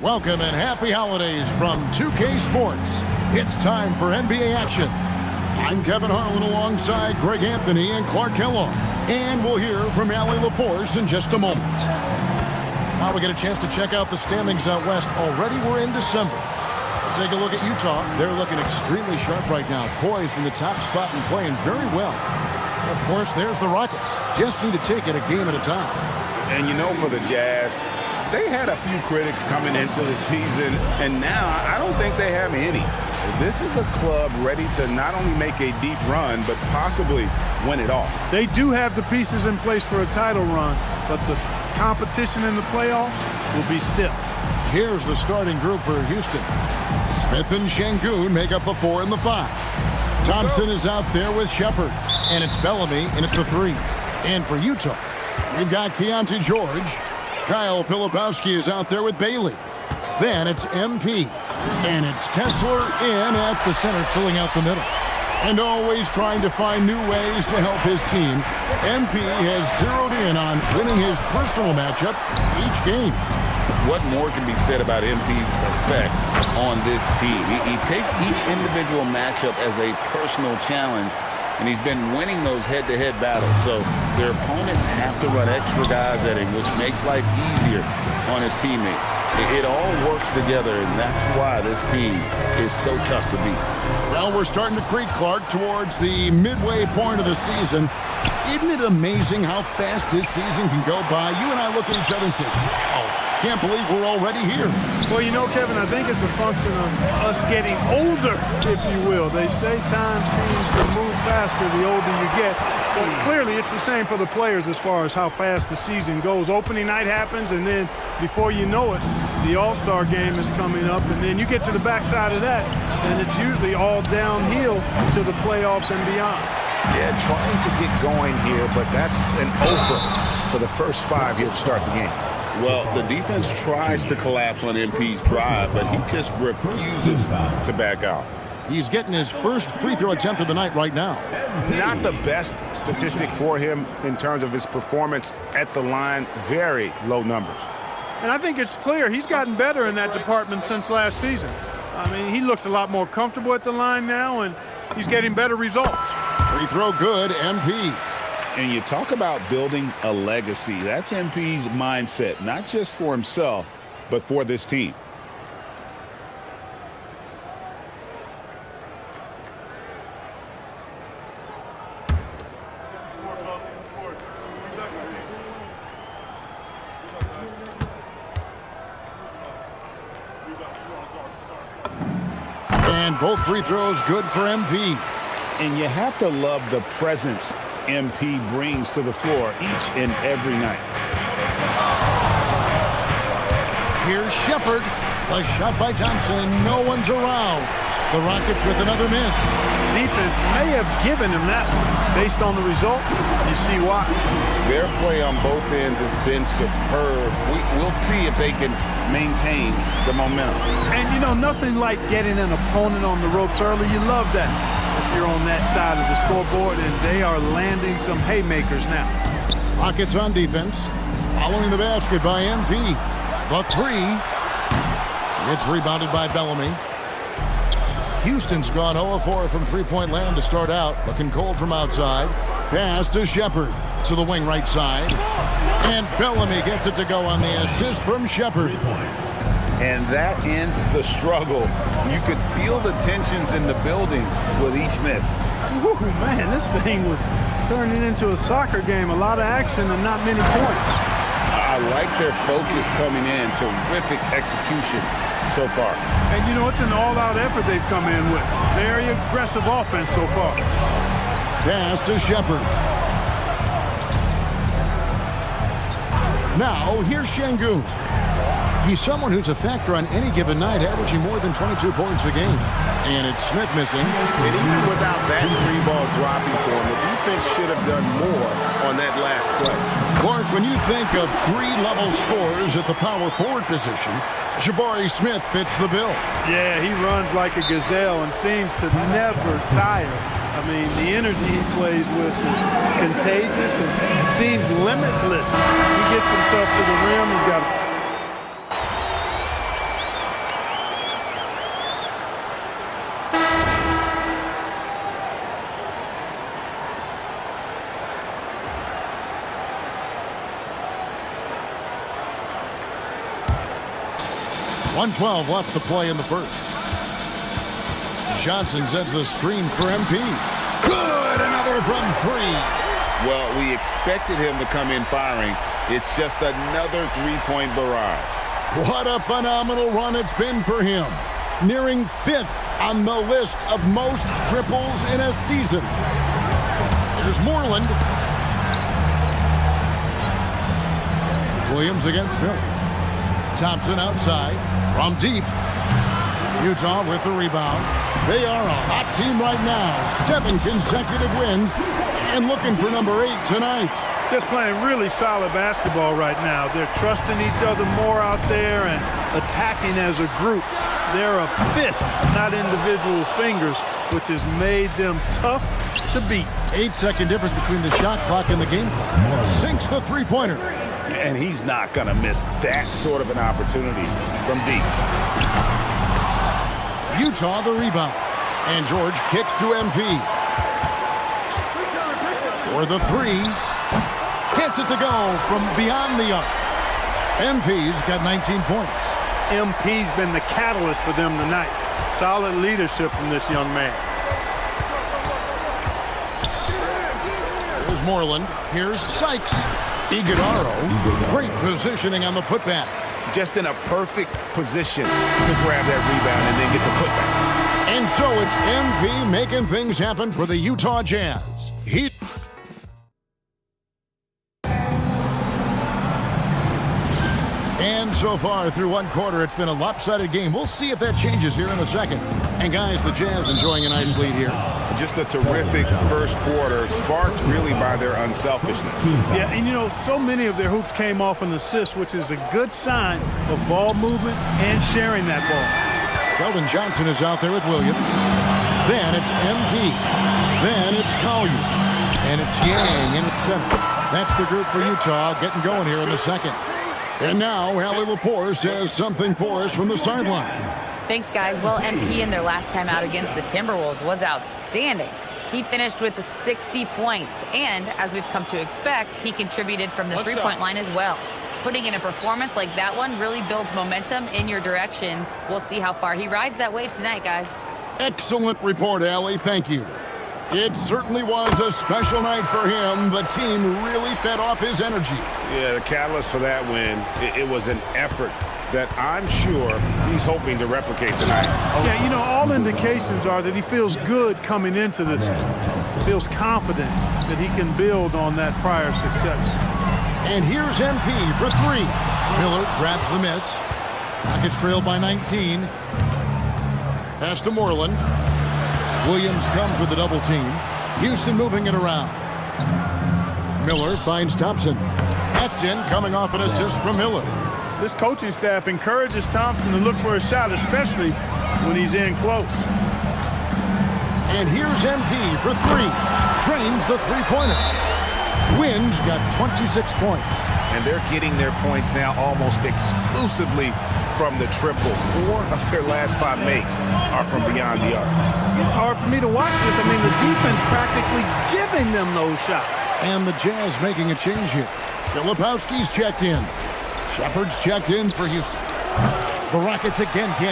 Welcome and happy holidays from 2K Sports. It's time for NBA action. I'm Kevin Harlan alongside Greg Anthony and Clark Kellogg. And we'll hear from Allie LaForce in just a moment. Now we get a chance to check out the standings out west. Already we're in December. Take a look at Utah. They're looking extremely sharp right now, poised in the top spot and playing very well. Of course, there's the Rockets. Just need to take it a game at a time. And you know, for the Jazz, they had a few critics coming into the season, and now I don't think they have any. This is a club ready to not only make a deep run, but possibly win it all. They do have the pieces in place for a title run, but the competition in the playoffs will be stiff. Here's the starting group for Houston. Smith and Şengün make up the 4 and the 5. Thompson is out there with Shepard, and it's Bellamy in at the 3. And for Utah, we've got Keontae George. Kyle Filipowski is out there with Bailey. Then it's MP. And it's Kessler in at the center, filling out the middle. And always trying to find new ways to help his team, MP has zeroed in on winning his personal matchup each game. What more can be said about MP's effect on this team? He takes each individual matchup as a personal challenge, and he's been winning those head-to-head battles. So their opponents have to run extra guys at him, which makes life easier on his teammates. It all works together, and that's why this team is so tough to beat. Well, we're starting to creep, Clark, towards the midway point of the season. Isn't it amazing how fast this season can go by? You and I look at each other and say, oh, can't believe we're already here. Well, you know, Kevin, I think it's a function of us getting older, if you will. They say time seems to move faster the older you get. But clearly, it's the same for the players as far as how fast the season goes. Opening night happens, and then before you know it, the All-Star game is coming up, and then you get to the backside of that, and it's usually all downhill to the playoffs and beyond. Yeah, trying to get going here, but that's an over for the first 5 here to start the game. Well, the defense tries to collapse on MP's drive, but he just refuses to back out. He's getting his first free throw attempt of the night right now. Not the best statistic for him in terms of his performance at the line. Very low numbers. And I think it's clear he's gotten better in that department since last season. I mean, he looks a lot more comfortable at the line now, and he's getting better results. Free throw good, MP. And you talk about building a legacy. That's MP's mindset, not just for himself, but for this team. And both free throws good for MP. And you have to love the presence MP brings to the floor each and every night. Here's Shepard. A shot by Thompson. No one's around. The Rockets with another miss. Defense may have given him that one. Based on the result, you see why. Their play on both ends has been superb. We'll see if they can maintain the momentum. And, you know, nothing like getting an opponent on the ropes early. You love that. If you're on that side of the scoreboard, and they are landing some haymakers now. Rockets on defense. Following the basket by MP. The 3. It's rebounded by Bellamy. Houston's gone 0-4 from three-point land to start out. Looking cold from outside. Pass to Shepard to the wing right side. And Bellamy gets it to go on the assist from Shepard. And that ends the struggle. You could feel the tensions in the building with each miss. Ooh, man, this thing was turning into a soccer game. A lot of action and not many points. I like their focus coming in. Terrific execution so far. And, you know, it's an all-out effort they've come in with. Very aggressive offense so far. Pass to Shepard. Now, here's Şengün. He's someone who's a factor on any given night, averaging more than 22 points a game. And it's Smith missing. And even without that 3-ball dropping for him, the defense should have done more on that last play. Clark, when you think of 3-level scorers at the power forward position, Jabari Smith fits the bill. Yeah, he runs like a gazelle and seems to never tire. I mean, the energy he plays with is contagious and seems limitless. He gets himself to the rim. He's got 1:12 left to play in the first. Johnson sends the screen for MP. Good, another from 3. Well, we expected him to come in firing. It's just another three-point barrage. What a phenomenal run it's been for him. Nearing 5th on the list of most triples in a season. Here's Moreland. Williams against Miller. Thompson outside from deep. Utah with the rebound. They are a hot team right now. 7 consecutive wins and looking for number 8 tonight. Just playing really solid basketball right now. They're trusting each other more out there and attacking as a group. They're a fist, not individual fingers, which has made them tough to beat. 8-second difference between the shot clock and the game clock. Sinks the three-pointer. And he's not going to miss that sort of an opportunity from deep. Utah the rebound. And George kicks to MP. For the 3. Gets it to go from beyond the arc. MP's got 19 points. MP's been the catalyst for them tonight. Solid leadership from this young man. Here's Moreland. Here's Sykes. Iguodaro. Great positioning on the putback. Just in a perfect position to grab that rebound and then get the putback. And so it's MP making things happen for the Utah Jazz. Heat. And so far through one quarter, it's been a lopsided game. We'll see if that changes here in a second. And guys, the Jazz enjoying a nice lead here. Just a terrific first quarter, sparked really by their unselfishness. Yeah, and you know, so many of their hoops came off an assist, which is a good sign of ball movement and sharing that ball. Keldon Johnson is out there with Williams. Then it's MP. Then it's Collier. And it's Yang in at center. That's the group for Utah getting going here in the second. And now, Allie LaForce has something for us from the sidelines. Thanks, guys. Well, MP in their last time out against the Timberwolves was outstanding. He finished with 60 points, and as we've come to expect, he contributed from the three-point line as well. Putting in a performance like that one really builds momentum in your direction. We'll see how far he rides that wave tonight, guys. Excellent report, Allie. Thank you. It certainly was a special night for him. The team really fed off his energy. Yeah, the catalyst for that win, it was an effort that I'm sure he's hoping to replicate tonight. Yeah, you know, all indications are that he feels good coming into this one. Feels confident that he can build on that prior success. And here's MP for 3. Miller grabs the miss. Rockets trailed by 19. Pass to Moreland. Williams comes with the double team. Houston moving it around. Miller finds Thompson. That's in, coming off an assist from Miller. This coaching staff encourages Thompson to look for a shot, especially when he's in close. And here's MP for 3. Trains the three-pointer. Wins got 26 points. And they're getting their points now almost exclusively from the triple. 4 of their last 5 makes are from beyond the arc. It's hard for me to watch this. I mean, the defense practically giving them those shots. And the Jazz making a change here. Filipowski's checked in. Shepard's checked in for Houston. The Rockets again can't